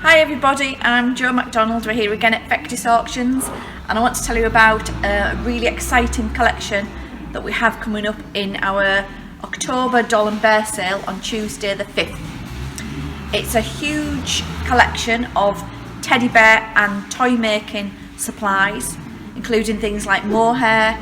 Hi everybody, I'm Jo McDonald. We're here again at Vectis Auctions and I want to tell you about a really exciting collection that we have coming up in our October Doll and Bear sale on Tuesday the 5th. It's a huge collection of teddy bear and toy making supplies, including things like mohair,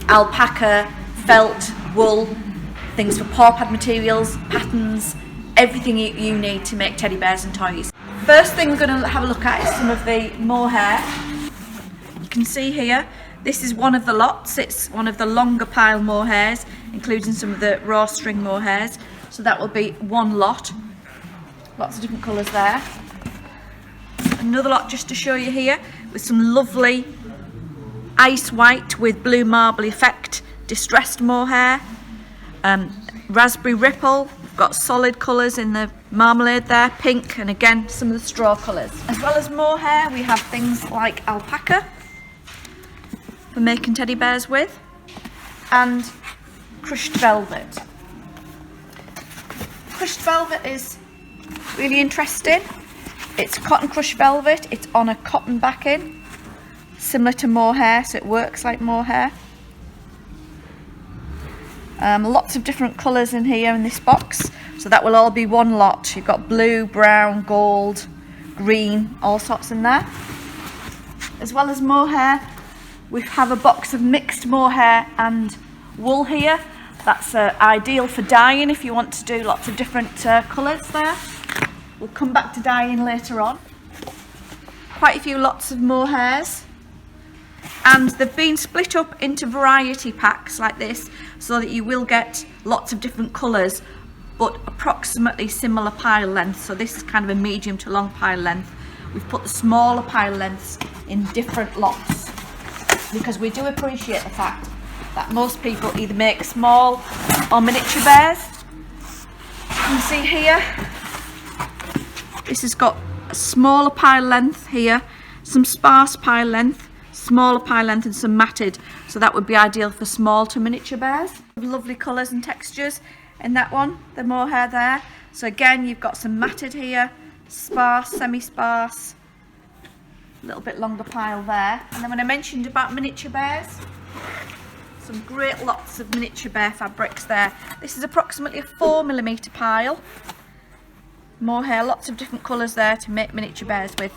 alpaca, felt, wool, things for paw pad materials, patterns, everything you need to make teddy bears and toys. First thing we're going to have a look at is some of the mohair. You can see here, this is one of the lots. It's one of the longer pile mohairs, including some of the raw string mohairs. So that will be one lot. Lots of different colours there. Another lot just to show you here with some lovely ice white with blue marble effect, distressed mohair, raspberry ripple. We've got solid colours in the marmalade there, pink, and again some of the straw colours. As well as mohair, we have things like alpaca for making teddy bears with, and crushed velvet. Crushed velvet is really interesting. It's cotton crushed velvet. It's on a cotton backing, similar to mohair, so it works like mohair. Lots of different colours in here in this box, so that will all be one lot. You've got blue, brown, gold, green, all sorts in there. As well as mohair, we have a box of mixed mohair and wool here. That's ideal for dyeing if you want to do lots of different colours there. We'll come back to dyeing later on. Quite a few lots of mohairs, and they've been split up into variety packs like this so that you will get lots of different colours but approximately similar pile length. So this is kind of a medium to long pile length. We've put the smaller pile lengths in different lots because we do appreciate the fact that most people either make small or miniature bears. You can see here, this has got a smaller pile length here, some sparse pile length, smaller pile length, and some matted, so that would be ideal for small to miniature bears. Lovely colours and textures in that one, the mohair there. So again, you've got some matted here, sparse, semi-sparse, a little bit longer pile there. And then when I mentioned about miniature bears, some great lots of miniature bear fabrics there. This is approximately a 4mm pile. Mohair, lots of different colours there to make miniature bears with.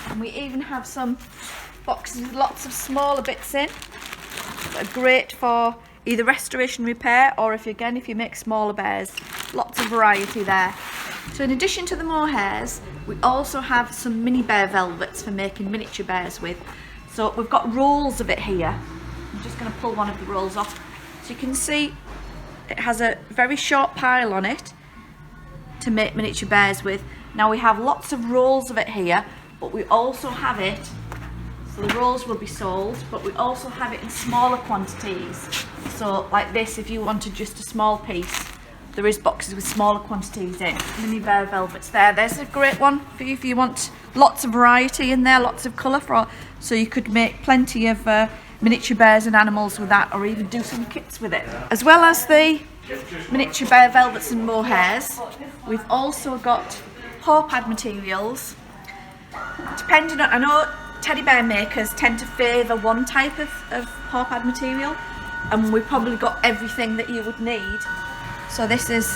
And we even have some boxes with lots of smaller bits in that are great for either restoration repair or if you make smaller bears. Lots of variety there. So in addition to the mohairs, we also have some mini bear velvets for making miniature bears with. So we've got rolls of it here. I'm just going to pull one of the rolls off. So you can see it has a very short pile on it to make miniature bears with. Now we have lots of rolls of it here, but we also have it, so the rolls will be sold, but we also have it in smaller quantities. So like this, if you wanted just a small piece, there is boxes with smaller quantities in. Mini bear velvets there. There's a great one for you if you want lots of variety in there, lots of colour, so you could make plenty of miniature bears and animals with that, or even do some kits with it. As well as the miniature bear velvets and mohairs, we've also got paw pad materials. Depending on, I know teddy bear makers tend to favour one type of paw pad material, and we've probably got everything that you would need. So this is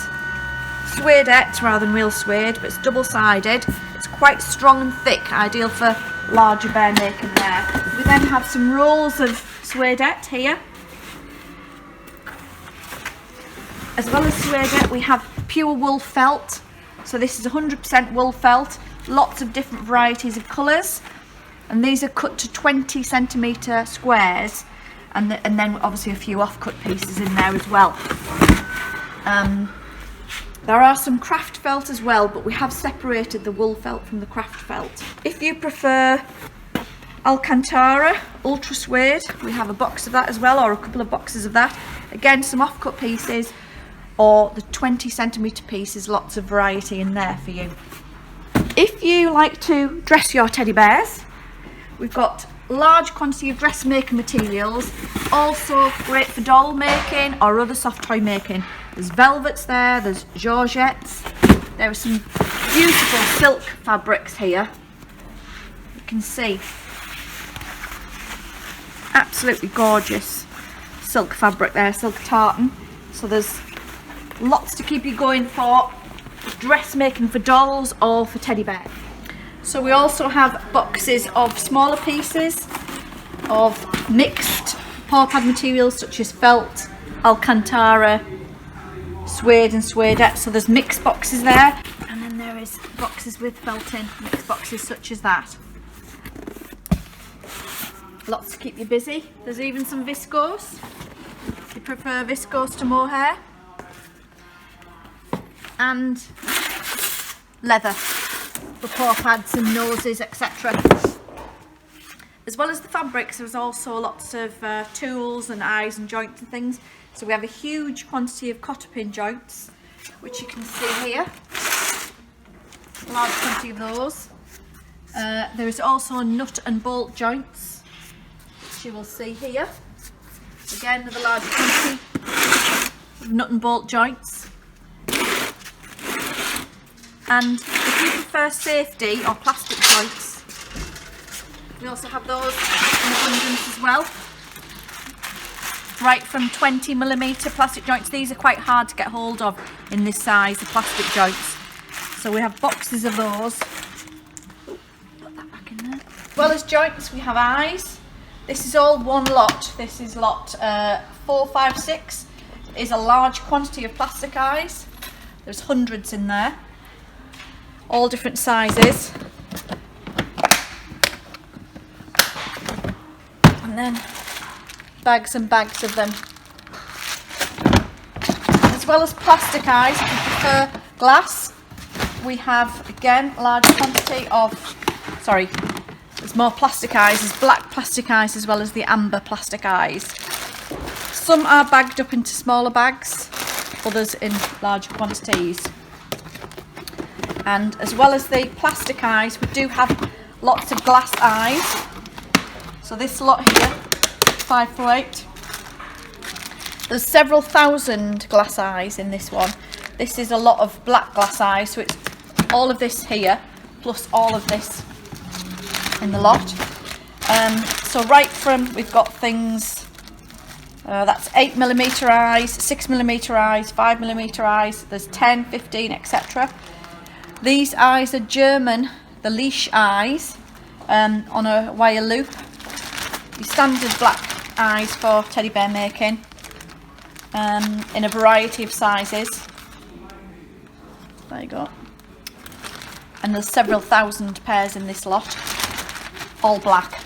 suedette rather than real suede, but it's double-sided. It's quite strong and thick, ideal for larger bear making there. We then have some rolls of suedette here. As well as suedette, we have pure wool felt. So this is 100% wool felt, lots of different varieties of colours, and these are cut to 20cm squares, and then obviously a few off-cut pieces in there as well. There are some craft felt as well, but we have separated the wool felt from the craft felt. If you prefer Alcantara ultra suede, we have a box of that as well, or a couple of boxes of that. Again, some off-cut pieces, or the 20cm pieces, lots of variety in there for you. If you like to dress your teddy bears, we've got large quantity of dressmaker materials, also great for doll making or other soft toy making. There's velvets there, there's georgettes, There are some beautiful silk fabrics here. You can see absolutely gorgeous silk fabric there, silk tartan. So there's lots to keep you going for dressmaking for dolls or for teddy bear. So we also have boxes of smaller pieces of mixed paw pad materials such as felt, alcantara, suede and suedette. So there's mixed boxes there, and then there is boxes with felt in, mixed boxes such as that. Lots to keep you busy. There's even some viscose, if you prefer viscose to mohair, and leather for paw pads and noses, etc. As well as the fabrics, there's also lots of tools and eyes and joints and things. So we have a huge quantity of cotter pin joints, which you can see here. A large quantity of those. There is also nut and bolt joints, which you will see here. Again, another large quantity of nut and bolt joints. And if you prefer safety or plastic joints, we also have those in abundance as well. Right from 20mm plastic joints. These are quite hard to get hold of in this size, the plastic joints. So we have boxes of those. Ooh, put that back in there. As well as joints, we have eyes. This is all one lot. This is lot 456. It is a large quantity of plastic eyes. There's hundreds in there. All different sizes. And then bags and bags of them. As well as plastic eyes, if you prefer glass, we have again a large quantity of, sorry, there's more plastic eyes, there's black plastic eyes as well as the amber plastic eyes. Some are bagged up into smaller bags, others in larger quantities. And as well as the plastic eyes, we do have lots of glass eyes. So this lot here, 548. There's several thousand glass eyes in this one. This is a lot of black glass eyes, so it's all of this here, plus all of this in the lot. So right from, we've got things, that's 8mm eyes, 6mm eyes, 5mm eyes, there's 10, 15, etc. These eyes are German, the leash eyes, on a wire loop. Your standard black eyes for teddy bear making, in a variety of sizes. There you go. And there's several thousand pairs in this lot, all black.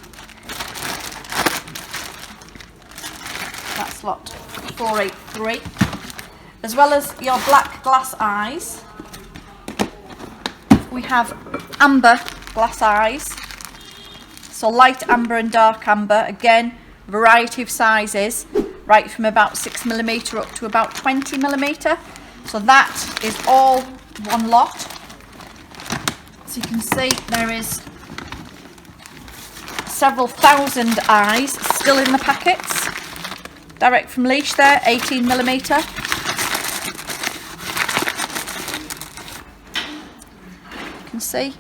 That's lot 483. As well as your black glass eyes, we have amber glass eyes. So light amber and dark amber, again, variety of sizes, right from about 6mm up to about 20mm. So that is all one lot. So you can see there is several thousand eyes still in the packets. Direct from leash there, 18mm. You can see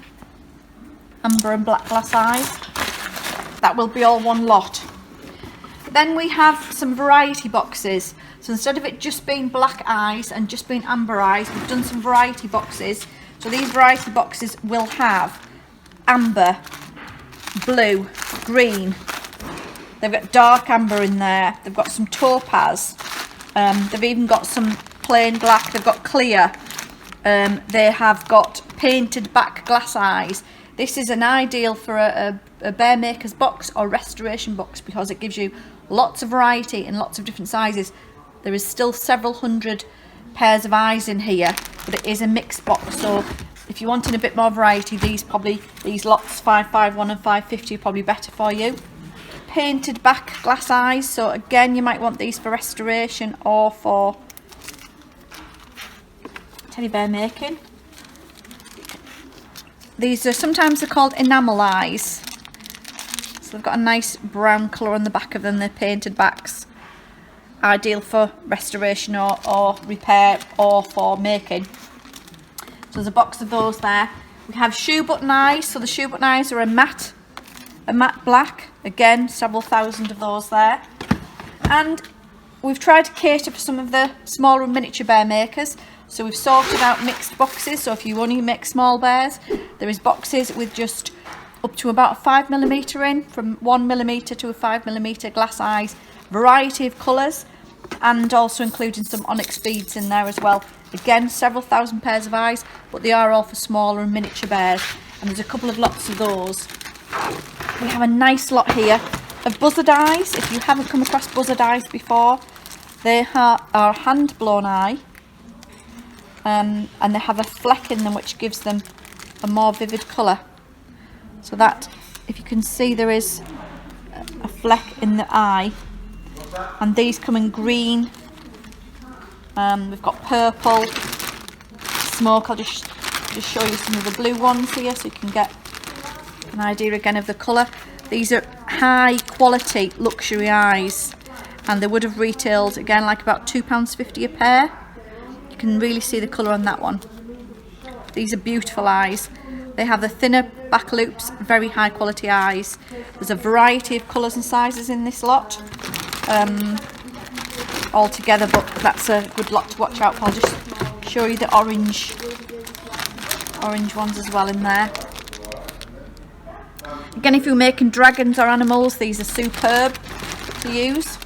amber and black glass eyes. That will be all one lot. Then we have some variety boxes. So instead of it just being black eyes and just being amber eyes, we've done some variety boxes. So these variety boxes will have amber, blue, green. They've got dark amber in there. They've got some topaz. They've even got some plain black. They've got clear. They have got painted back glass eyes. This is an ideal for a bear maker's box or restoration box because it gives you lots of variety and lots of different sizes. There is still several hundred pairs of eyes in here, but it is a mixed box, so if you're wanting a bit more variety, these lots 551 and 550 are probably better for you. Painted back glass eyes, so again you might want these for restoration or for teddy bear making. These are sometimes they're called enamel eyes. So they've got a nice brown colour on the back of them. They're painted backs. Ideal for restoration or repair or for making. So there's a box of those there. We have shoe button eyes. So the shoe button eyes are a matte black. Again, several thousand of those there. And we've tried to cater for some of the smaller and miniature bear makers. So we've sorted out mixed boxes. So if you only make small bears, there is boxes with just up to about a 5mm in, from 1mm to a 5mm glass eyes, variety of colours, and also including some onyx beads in there as well. Again, several thousand pairs of eyes, but they are all for smaller and miniature bears, and there's a couple of lots of those. We have a nice lot here of Buzzard Eyes. If you haven't come across Buzzard Eyes before, they are hand blown eye, and they have a fleck in them which gives them a more vivid colour. So that, if you can see, there is a fleck in the eye, and these come in green. We've got purple, smoke. I'll just show you some of the blue ones here so you can get an idea again of the colour. These are high quality luxury eyes, and they would have retailed again like about £2.50 a pair. You can really see the colour on that one. These are beautiful eyes. They have the thinner back loops, very high quality eyes. There's a variety of colours and sizes in this lot all together, but that's a good lot to watch out for. I'll just show you the orange ones as well in there. Again, if you're making dragons or animals, these are superb to use.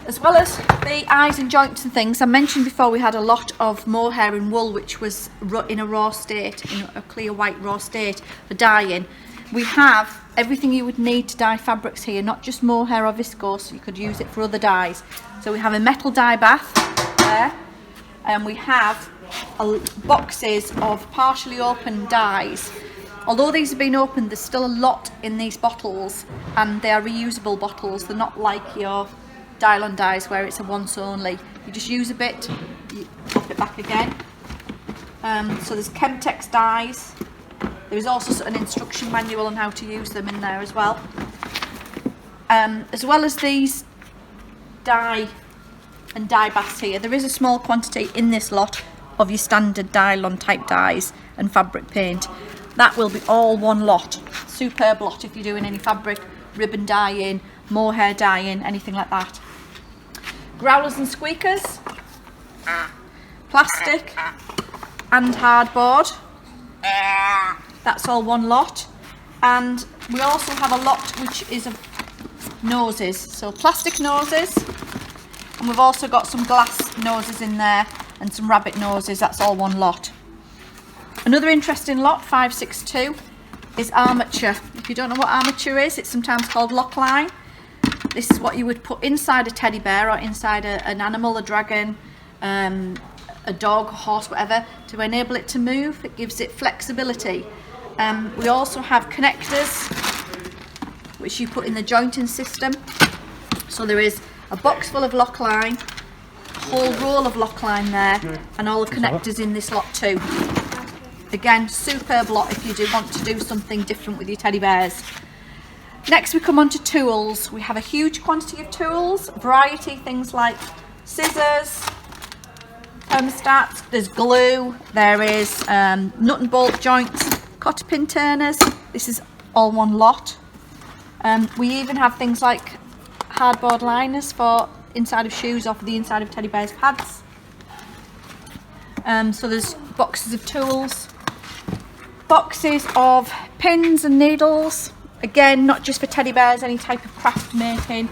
As well as the eyes and joints and things, I mentioned before we had a lot of mohair and wool which was in a raw state, in a clear white raw state for dyeing. We have everything you would need to dye fabrics here, not just mohair or viscose. You could use it for other dyes. So we have a metal dye bath there, and we have boxes of partially open dyes. Although these have been opened, there's still a lot in these bottles, and they are reusable bottles. They're not like your Dylon dyes where it's a once only. You just use a bit, you pop it back again. So there's Chemtex dyes. There is also an instruction manual on how to use them in there as well. As well as these dye and dye baths here, there is a small quantity in this lot of your standard Dylon type dyes and fabric paint. That will be all one lot. Superb lot if you're doing any fabric, ribbon dyeing, mohair dyeing, anything like that. Growlers and squeakers, plastic and hardboard. That's all one lot. And we also have a lot which is of noses, so plastic noses, and we've also got some glass noses in there and some rabbit noses. That's all one lot. Another interesting lot, 562, is armature. If you don't know what armature is, it's sometimes called lock line. This is what you would put inside a teddy bear or inside an animal, a dragon, a dog, a horse, whatever, to enable it to move. It gives it flexibility. We also have connectors which you put in the jointing system. So there is a box full of lock line, a whole roll of lock line there, and all the connectors in this lot too. Again, superb lot if you do want to do something different with your teddy bears. Next we come on to tools. We have a huge quantity of tools, variety, things like scissors, thermostats, there's glue, there is nut and bolt joints, cotter pin turners. This is all one lot. We even have things like hardboard liners for inside of shoes or for the inside of teddy bears' pads. So there's boxes of tools, boxes of pins and needles, again not just for teddy bears, any type of craft making.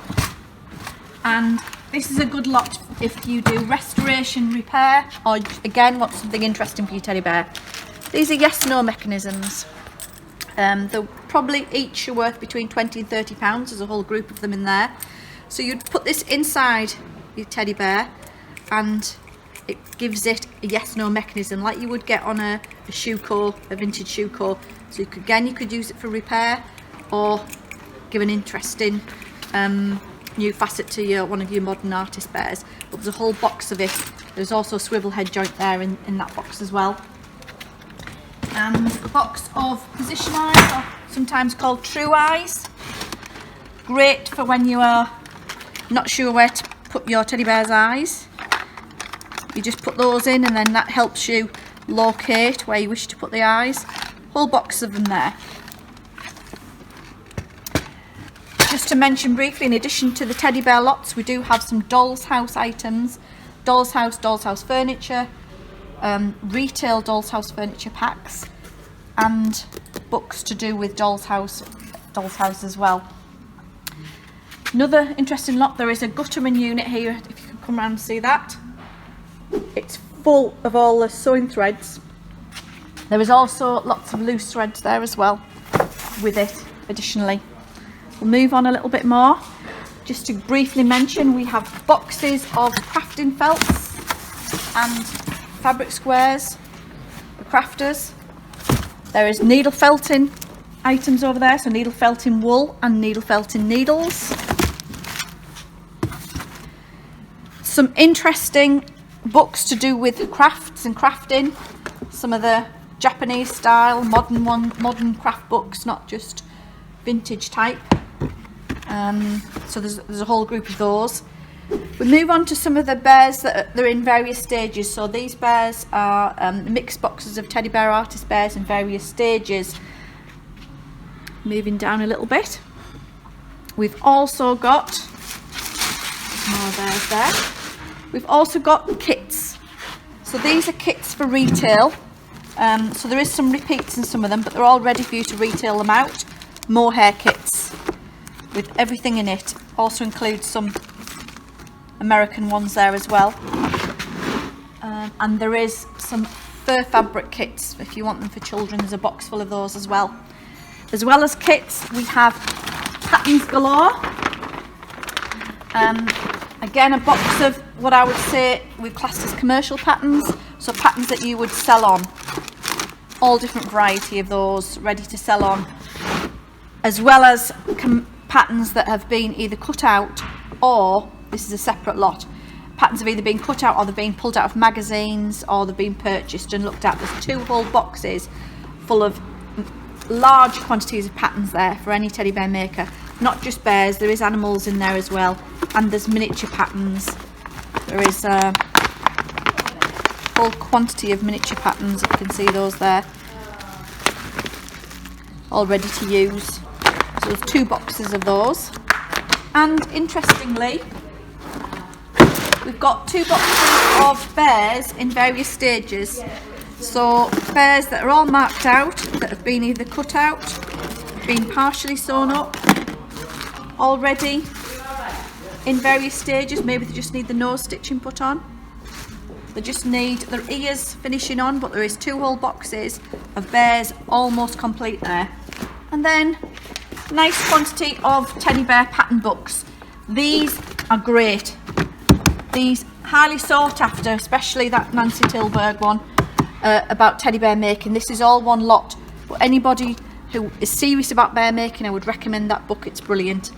And this is a good lot if you do restoration, repair, or again want something interesting for your teddy bear. These are yes-no mechanisms. They're probably each are worth between 20 and 30 pounds. There's a whole group of them in there. So you'd put this inside your teddy bear and it gives it a yes-no mechanism like you would get on a shoe core, a vintage shoe core. So you could use it for repair or give an interesting new facet to one of your modern artist bears. But there's a whole box of it. There's also a swivel head joint there in that box as well. And a box of position eyes, or sometimes called true eyes. Great for when you are not sure where to put your teddy bear's eyes. You just put those in and then that helps you locate where you wish to put the eyes. Whole box of them there. Just to mention briefly, in addition to the teddy bear lots, we do have some doll's house items, doll's house furniture, retail doll's house furniture packs, and books to do with doll's house as well. Another interesting lot, there is a Gutterman unit here, if you can come around and see that. It's full of all the sewing threads. There is also lots of loose threads there as well with it additionally. We'll move on a little bit more. Just to briefly mention, we have boxes of crafting felts and fabric squares for crafters. There is needle felting items over there, so needle felting wool and needle felting needles. Some interesting books to do with crafts and crafting. Some of the Japanese style modern craft books, not just vintage type. So there's a whole group of those. We move on to some of the bears that they're in various stages. So these bears are mixed boxes of teddy bear artist bears in various stages. Moving down a little bit, we've also got more bears there. We've also got kits. So these are kits for retail. So there is some repeats in some of them, but they're all ready for you to retail them out. Mohair kits with everything in it. Also includes some American ones there as well. And there is some fur fabric kits if you want them for children. There's a box full of those as well. As well as kits, we have patterns galore. Again, a box of what I would say we've classed as commercial patterns. So patterns that you would sell on. All different variety of those ready to sell on. As well as patterns that have been either cut out, or this is a separate lot. Patterns have either been cut out, or they've been pulled out of magazines, or they've been purchased and looked at. There's 2 whole boxes full of large quantities of patterns there for any teddy bear maker. Not just bears, there is animals in there as well, and there's miniature patterns. There is a whole quantity of miniature patterns. You can see those there, all ready to use. So there's 2 boxes of those. And interestingly, we've got 2 boxes of bears in various stages. So bears that are all marked out, that have been either cut out, been partially sewn up, already in various stages. Maybe they just need the nose stitching put on. They just need their ears finishing on, but there is 2 whole boxes of bears almost complete there. And then nice quantity of teddy bear pattern books. These are great. These highly sought after, especially that Nancy Tilburg one about teddy bear making. This is all one lot, but anybody who is serious about bear making, I would recommend that book. It's brilliant.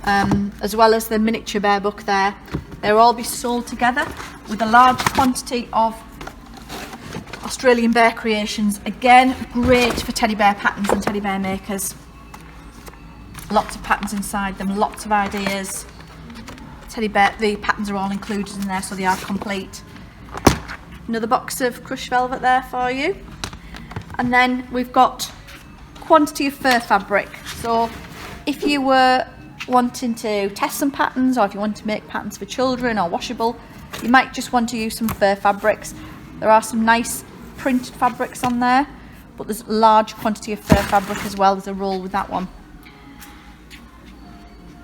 As well as the miniature bear book there. They'll all be sold together with a large quantity of Australian bear creations. Again, great for teddy bear patterns and teddy bear makers. Lots of patterns inside them, lots of ideas. Teddy bear, the patterns are all included in there, so they are complete. Another box of crushed velvet there for you. And then we've got quantity of fur fabric. So if you were wanting to test some patterns, or if you want to make patterns for children or washable, you might just want to use some fur fabrics. There are some nice printed fabrics on there, but there's a large quantity of fur fabric as well. There's a roll with that one.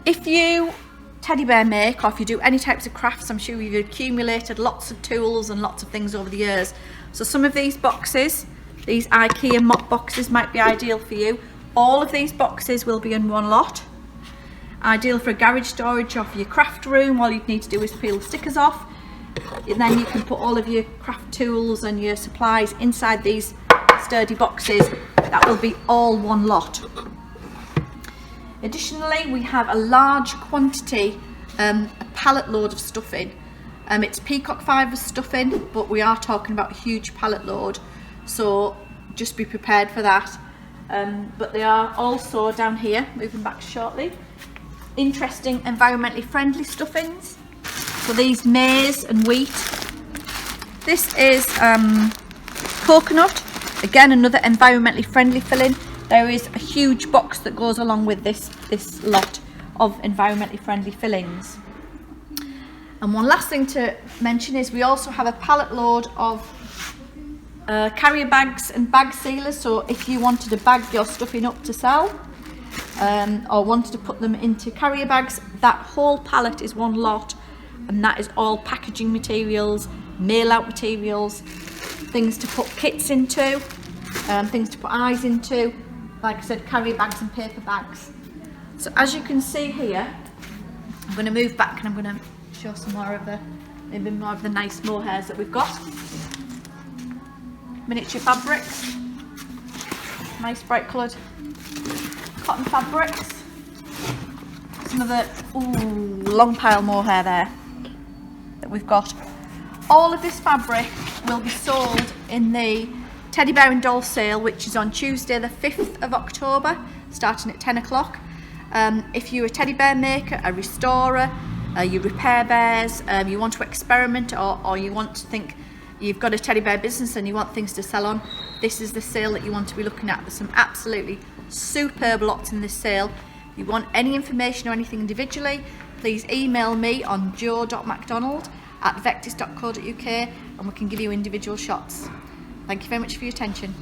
If you teddy bear make, or if you do any types of crafts, I'm sure you've accumulated lots of tools and lots of things over the years. So some of these boxes, these Ikea Moppe boxes, might be ideal for you. All of these boxes will be in one lot. Ideal for a garage storage or for your craft room. All you'd need to do is peel the stickers off, and then you can put all of your craft tools and your supplies inside these sturdy boxes. That will be all one lot. Additionally, we have a large quantity, a pallet load of stuffing. It's peacock fibres stuffing, but we are talking about a huge pallet load, so just be prepared for that. But they are also down here, moving back shortly, interesting environmentally friendly stuffings. So these maize and wheat. This is coconut, again another environmentally friendly filling. There is a huge box that goes along with this lot of environmentally friendly fillings. And one last thing to mention is we also have a pallet load of carrier bags and bag sealers. So if you wanted to bag your stuffing up to sell, or wanted to put them into carrier bags, that whole pallet is one lot, and that is all packaging materials, mail out materials, things to put kits into, things to put eyes into, like I said, carrier bags and paper bags. So as you can see here, I'm going to move back and I'm going to show some more of the, maybe more of the nice mohairs that we've got. Miniature fabrics, nice bright coloured cotton fabrics. Some of the long pile mohair there that we've got. All of this fabric will be sold in the Teddy Bear and Doll sale, which is on Tuesday the 5th of October, starting at 10 o'clock. If you're a teddy bear maker, a restorer, you repair bears, you want to experiment, or you want to think you've got a teddy bear business and you want things to sell on, this is the sale that you want to be looking at. There's some absolutely superb lots in this sale. If you want any information or anything individually, please email me on joe.macdonald@vectis.co.uk and we can give you individual shots. Thank you very much for your attention.